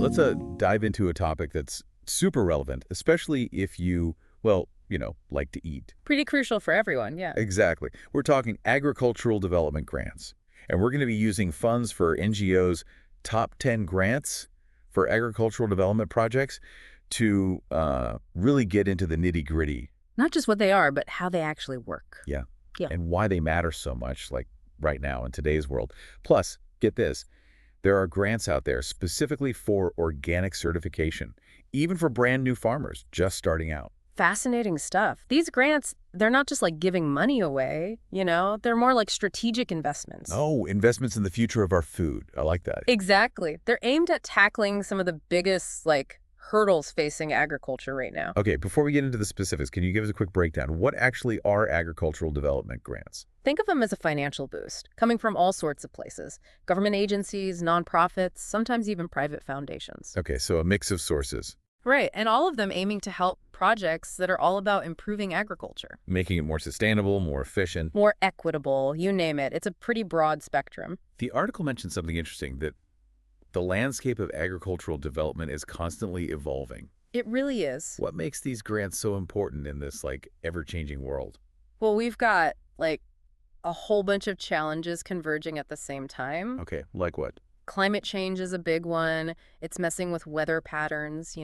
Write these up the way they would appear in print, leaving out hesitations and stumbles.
let's dive into a topic that's super relevant, especially if you, well, like to eat. Pretty crucial for everyone, yeah. Exactly. We're talking agricultural development grants. And we're going to be using funds for NGOs' top 10 grants for agricultural development projects to really get into the nitty-gritty. Not just what they are, but how they actually work. Yeah. Yeah. And why they matter so much, like right now in today's world. Plus, get this, there are grants out there specifically for organic certification, even for brand new farmers just starting out. Fascinating stuff. These grants, they're not just like giving money away, they're more like strategic investments. Oh, investments in the future of our food. I like that. Exactly. They're aimed at tackling some of the biggest, hurdles facing agriculture right now. Okay, before we get into the specifics, can you give us a quick breakdown? What actually are agricultural development grants? Think of them as a financial boost, coming from all sorts of places. Government agencies, nonprofits, sometimes even private foundations. Okay, so a mix of sources. Right, and all of them aiming to help projects that are all about improving agriculture. Making it more sustainable, more efficient. More equitable, you name it. It's a pretty broad spectrum. The article mentioned something interesting, that the landscape of agricultural development is constantly evolving. It really is. What makes these grants so important in this, ever-changing world? Well, we've got, a whole bunch of challenges converging at the same time. Okay, like what? Climate change is a big one. It's messing with weather patterns,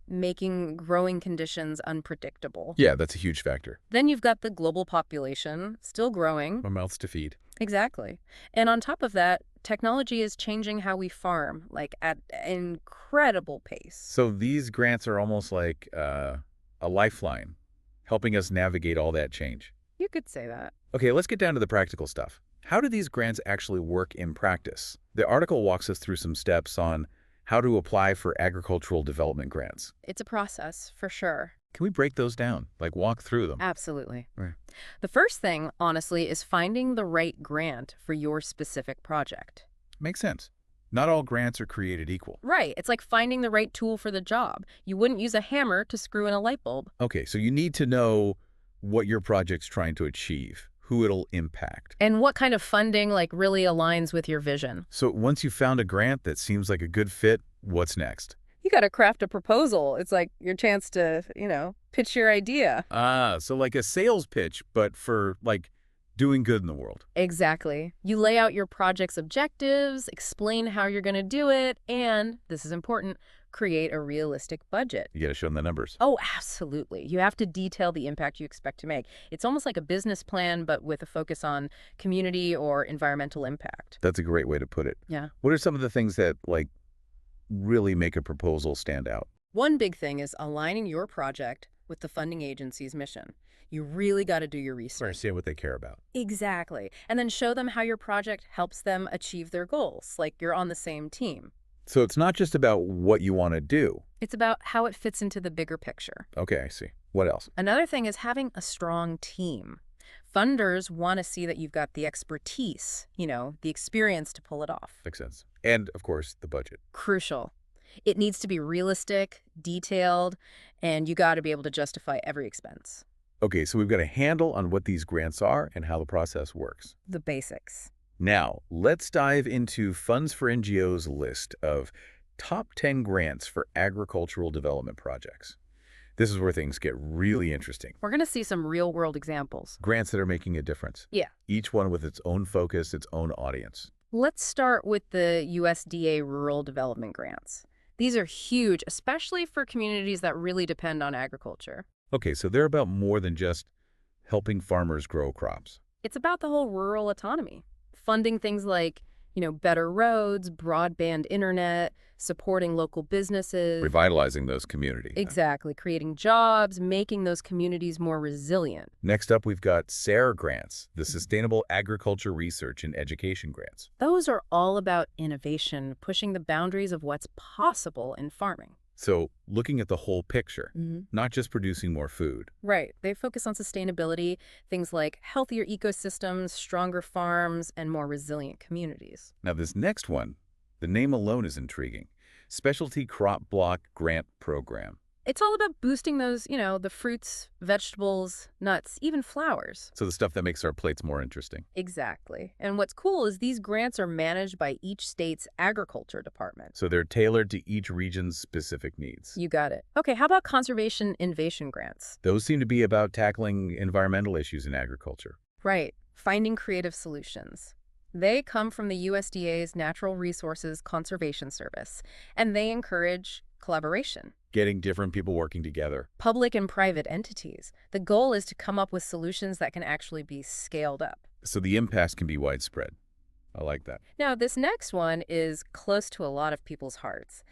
making growing conditions unpredictable. Yeah, that's a huge factor. Then you've got the global population, still growing. More mouths to feed. Exactly. And on top of that, technology is changing how we farm, at an incredible pace. So these grants are almost like a lifeline, helping us navigate all that change. You could say that. Okay, let's get down to the practical stuff. How do these grants actually work in practice? The article walks us through some steps on how to apply for agricultural development grants. It's a process, for sure. Can we break those down? Walk through them? Absolutely. Right. The first thing, honestly, is finding the right grant for your specific project. Makes sense. Not all grants are created equal. Right. It's like finding the right tool for the job. You wouldn't use a hammer to screw in a light bulb. Okay, so you need to know what your project's trying to achieve, who it'll impact. And what kind of funding, really aligns with your vision. So once you've found a grant that seems like a good fit, what's next? You got to craft a proposal. It's like your chance to, pitch your idea. So like a sales pitch, but for, doing good in the world. Exactly. You lay out your project's objectives, explain how you're going to do it, and, this is important, create a realistic budget. You got to show them the numbers. Oh, absolutely. You have to detail the impact you expect to make. It's almost like a business plan, but with a focus on community or environmental impact. That's a great way to put it. Yeah. What are some of the things that, really make a proposal stand out? One big thing is aligning your project with the funding agency's mission. You really got to do your research. Understand what they care about. Exactly. And then show them how your project helps them achieve their goals, like you're on the same team. So it's not just about what you want to do. It's about how it fits into the bigger picture. Okay, I see. What else? Another thing is having a strong team. Funders want to see that you've got the expertise, the experience to pull it off. Makes sense. And, of course, the budget. Crucial. It needs to be realistic, detailed, and you got to be able to justify every expense. Okay, so we've got a handle on what these grants are and how the process works. The basics. Now, let's dive into Funds for NGOs list of top 10 grants for agricultural development projects. This is where things get really interesting. We're going to see some real-world examples. Grants that are making a difference. Yeah. Each one with its own focus, its own audience. Let's start with the USDA Rural Development Grants. These are huge, especially for communities that really depend on agriculture. Okay, so they're about more than just helping farmers grow crops. It's about the whole rural autonomy. Funding things like, better roads, broadband internet, supporting local businesses. Revitalizing those communities. Exactly. Creating jobs, making those communities more resilient. Next up, we've got SARE grants, the Sustainable Agriculture Research and Education grants. Those are all about innovation, pushing the boundaries of what's possible in farming. So looking at the whole picture, not just producing more food. Right. They focus on sustainability, things like healthier ecosystems, stronger farms, and more resilient communities. Now this next one, the name alone is intriguing. Specialty Crop Block Grant Program. It's all about boosting those, the fruits, vegetables, nuts, even flowers. So the stuff that makes our plates more interesting. Exactly. And what's cool is these grants are managed by each state's agriculture department. So they're tailored to each region's specific needs. You got it. Okay, how about conservation innovation grants? Those seem to be about tackling environmental issues in agriculture. Right, finding creative solutions. They come from the USDA's Natural Resources Conservation Service, and they encourage collaboration. Getting different people working together. Public and private entities. The goal is to come up with solutions that can actually be scaled up. So the impasse can be widespread. I like that. Now, this next one is close to a lot of people's hearts.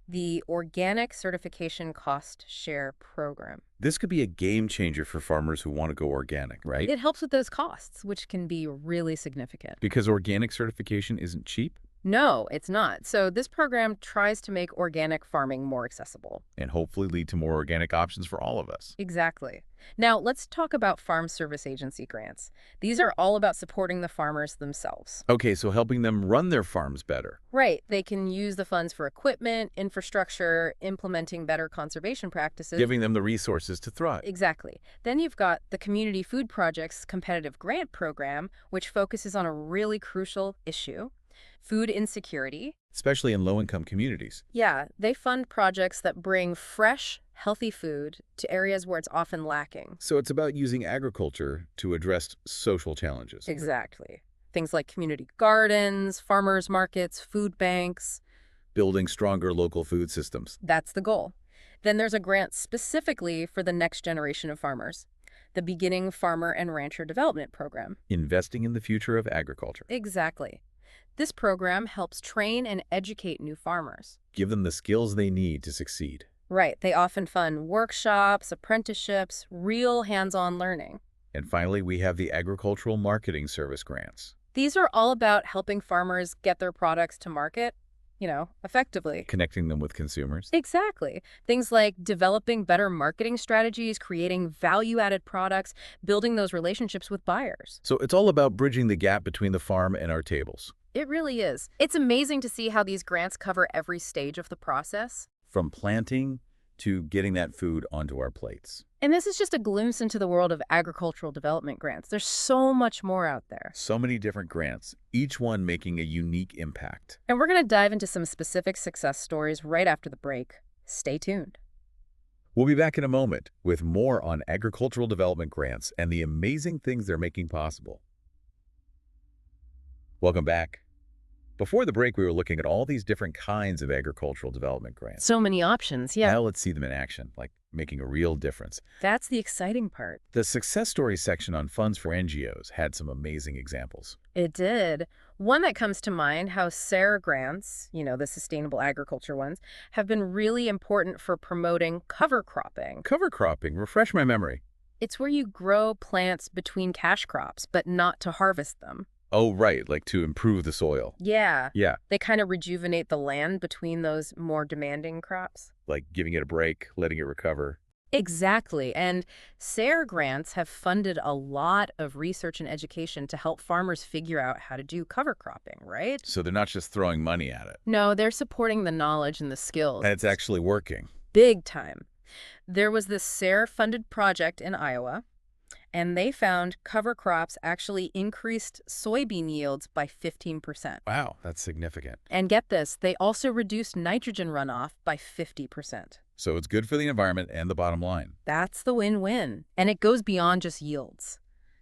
The Organic Certification Cost Share Program. This could be a game changer for farmers who want to go organic, right? It helps with those costs, which can be really significant. Because organic certification isn't cheap No, it's not. So this program tries to make organic farming more accessible. and hopefully lead to more organic options for all of us. Exactly. Now, let's talk about Farm Service Agency grants. These are all about supporting the farmers themselves. Okay, so helping them run their farms better. Right. They can use the funds for equipment, infrastructure, implementing better conservation practices. Giving them the resources to thrive. Exactly. Then you've got the Community Food Project's competitive grant program, which focuses on a really crucial issue: food insecurity. Especially in low-income communities. Yeah, they fund projects that bring fresh, healthy food to areas where it's often lacking. So it's about using agriculture to address social challenges. Exactly. Things like community gardens, farmers markets, food banks. Building stronger local food systems. That's the goal. Then there's a grant specifically for the next generation of farmers, the Beginning Farmer and Rancher Development Program. Investing in the future of agriculture. Exactly. This program helps train and educate new farmers. Give them the skills they need to succeed. Right. They often fund workshops, apprenticeships, real hands-on learning. And finally, we have the Agricultural Marketing Service grants. These are all about helping farmers get their products to market, effectively. Connecting them with consumers. Exactly. Things like developing better marketing strategies, creating value-added products, building those relationships with buyers. So it's all about bridging the gap between the farm and our tables. It really is. It's amazing to see how these grants cover every stage of the process. From planting to getting that food onto our plates. And this is just a glimpse into the world of agricultural development grants. There's so much more out there. So many different grants, each one making a unique impact. And we're going to dive into some specific success stories right after the break. Stay tuned. We'll be back in a moment with more on agricultural development grants and the amazing things they're making possible. Welcome back. Before the break, we were looking at all these different kinds of agricultural development grants. So many options, yeah. Now let's see them in action, like making a real difference. That's the exciting part. The success stories section on funds for NGOs had some amazing examples. It did. One that comes to mind, how SARE grants, the sustainable agriculture ones, have been really important for promoting cover cropping. Cover cropping, refresh my memory. It's where you grow plants between cash crops, but not to harvest them. Oh, right, like to improve the soil. Yeah. Yeah, They kind of rejuvenate the land between those more demanding crops. like giving it a break, letting it recover. Exactly. And SARE grants have funded a lot of research and education to help farmers figure out how to do cover cropping, right? So they're not just throwing money at it. No, they're supporting the knowledge and the skills. And it's actually working. Big time. There was this SARE-funded project in Iowa, and they found cover crops actually increased soybean yields by 15%. Wow, that's significant. And get this, they also reduced nitrogen runoff by 50%. So it's good for the environment and the bottom line. That's the win-win. And it goes beyond just yields.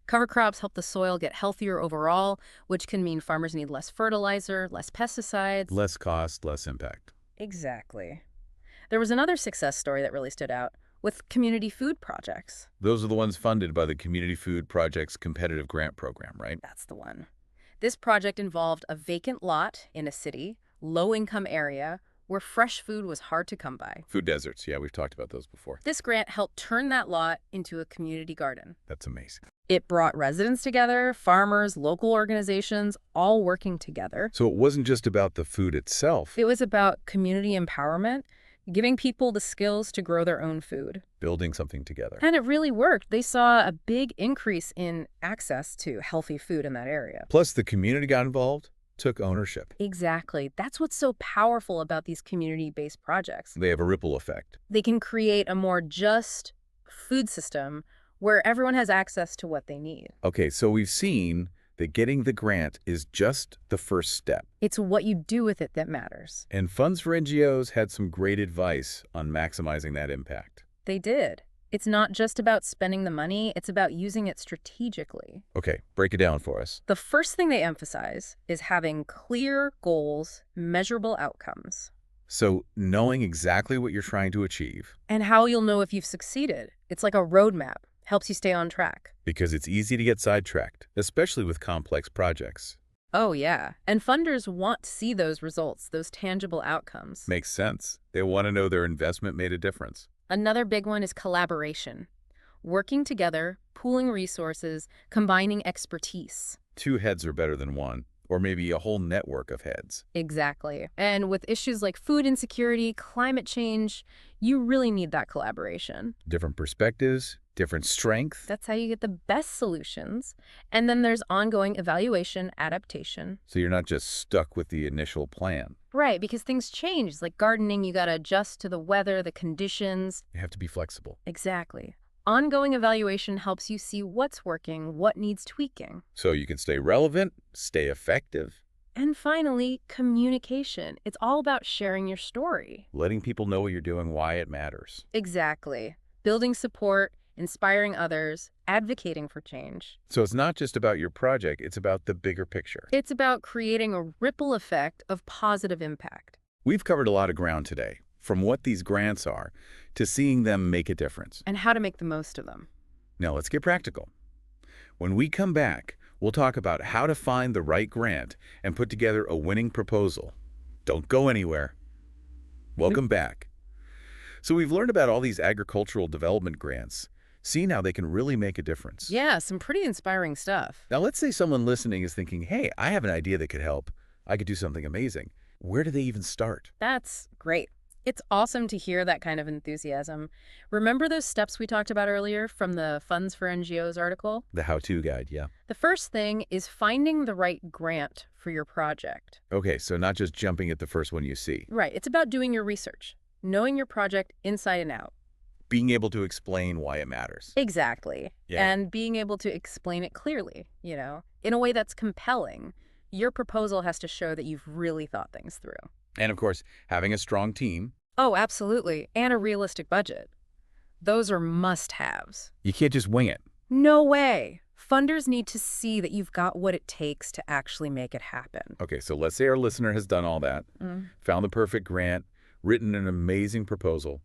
Cover crops help the soil get healthier overall, which can mean farmers need less fertilizer, less pesticides. Less cost, less impact. Exactly. There was another success story that really stood out with community food projects. Those are the ones funded by the Community Food Project's competitive grant program, right? That's the one. This project involved a vacant lot in a city, low-income area, where fresh food was hard to come by. Food deserts, yeah, we've talked about those before. This grant helped turn that lot into a community garden. That's amazing. It brought residents together, farmers, local organizations, all working together. So it wasn't just about the food itself. It was about community empowerment, giving people the skills to grow their own food. Building something together. And it really worked. They saw a big increase in access to healthy food in that area. Plus, the community got involved, took ownership. Exactly. That's what's so powerful about these community-based projects. They have a ripple effect. They can create a more just food system where everyone has access to what they need. Okay, so we've seen that getting the grant is just the first step. It's what you do with it that matters. And Funds for NGOs had some great advice on maximizing that impact. They did. It's not just about spending the money, it's about using it strategically. Okay, break it down for us. The first thing they emphasize is having clear goals, measurable outcomes. So knowing exactly what you're trying to achieve. And how you'll know if you've succeeded. It's like a roadmap, helps you stay on track. Because it's easy to get sidetracked, especially with complex projects. Oh, yeah. And funders want to see those results, those tangible outcomes. Makes sense. They want to know their investment made a difference. Another big one is collaboration. Working together, pooling resources, combining expertise. 2 heads are better than 1, or maybe a whole network of heads. Exactly. And with issues like food insecurity, climate change, you really need that collaboration. Different perspectives, different strength. That's how you get the best solutions. And then there's ongoing evaluation, adaptation. So you're not just stuck with the initial plan. Right, because things change. Like gardening, you got to adjust to the weather, the conditions. You have to be flexible. Exactly. Ongoing evaluation helps you see what's working, what needs tweaking. So you can stay relevant, stay effective. And finally, communication. It's all about sharing your story. Letting people know what you're doing, why it matters. Exactly. Building support, inspiring others, advocating for change. So it's not just about your project, it's about the bigger picture. It's about creating a ripple effect of positive impact. We've covered a lot of ground today, from what these grants are to seeing them make a difference. And how to make the most of them. Now let's get practical. When we come back, we'll talk about how to find the right grant and put together a winning proposal. Don't go anywhere. Welcome back. So we've learned about all these agricultural development grants, seen how they can really make a difference. Yeah, some pretty inspiring stuff. Now let's say someone listening is thinking, hey, I have an idea that could help. I could do something amazing. Where do they even start? That's great. It's awesome to hear that kind of enthusiasm. Remember those steps we talked about earlier from the Funds for NGOs article? The how-to guide, yeah. The first thing is finding the right grant for your project. Okay, so not just jumping at the first one you see. Right, it's about doing your research, knowing your project inside and out. Being able to explain why it matters. Exactly. Yeah. And being able to explain it clearly, in a way that's compelling. Your proposal has to show that you've really thought things through. And of course, having a strong team. Oh, absolutely. And a realistic budget. Those are must-haves. You can't just wing it. No way. Funders need to see that you've got what it takes to actually make it happen. Okay, so let's say our listener has done all that, found the perfect grant, written an amazing proposal.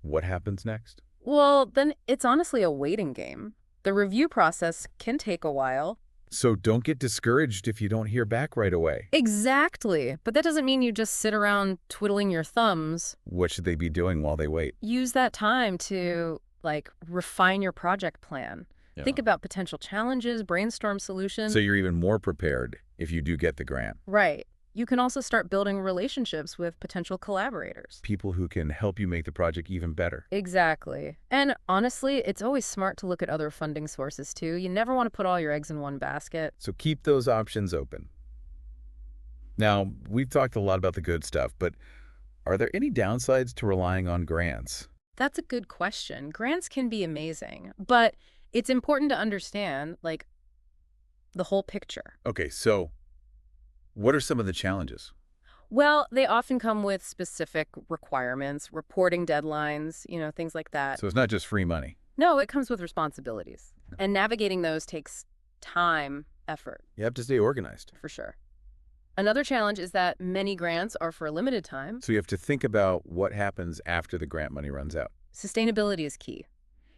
What happens next? Well, then it's honestly a waiting game. The review process can take a while. So don't get discouraged if you don't hear back right away. Exactly. But that doesn't mean you just sit around twiddling your thumbs. What should they be doing while they wait? Use that time to, refine your project plan. Yeah. Think about potential challenges, brainstorm solutions. So you're even more prepared if you do get the grant. Right. You can also start building relationships with potential collaborators. People who can help you make the project even better. Exactly. And honestly, it's always smart to look at other funding sources too. You never want to put all your eggs in one basket. So keep those options open. Now, we've talked a lot about the good stuff, but are there any downsides to relying on grants? That's a good question. Grants can be amazing, but it's important to understand, the whole picture. Okay, so what are some of the challenges? Well, they often come with specific requirements, reporting deadlines, things like that. So it's not just free money. No, it comes with responsibilities. And navigating those takes time, effort. You have to stay organized. For sure. Another challenge is that many grants are for a limited time. So you have to think about what happens after the grant money runs out. Sustainability is key.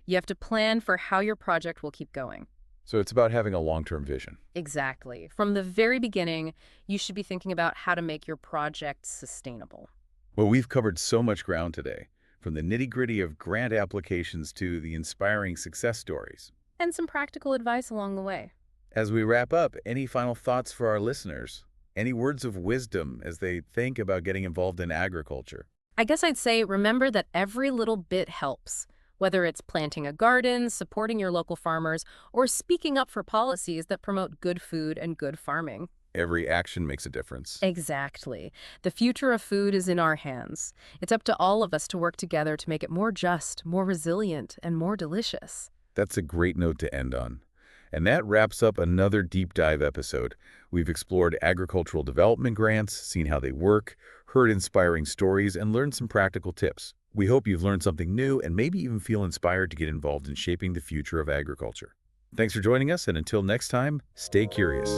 You have to plan for how your project will keep going. So it's about having a long-term vision. Exactly. From the very beginning, you should be thinking about how to make your project sustainable. Well, we've covered so much ground today, from the nitty-gritty of grant applications to the inspiring success stories. And some practical advice along the way. As we wrap up, any final thoughts for our listeners? Any words of wisdom as they think about getting involved in agriculture? I guess I'd say remember that every little bit helps. Whether it's planting a garden, supporting your local farmers, or speaking up for policies that promote good food and good farming. every action makes a difference. Exactly. The future of food is in our hands. It's up to all of us to work together to make it more just, more resilient, and more delicious. That's a great note to end on. And that wraps up another deep dive episode. We've explored agricultural development grants, seen how they work, heard inspiring stories, and learned some practical tips. We hope you've learned something new and maybe even feel inspired to get involved in shaping the future of agriculture. Thanks for joining us, and until next time, stay curious.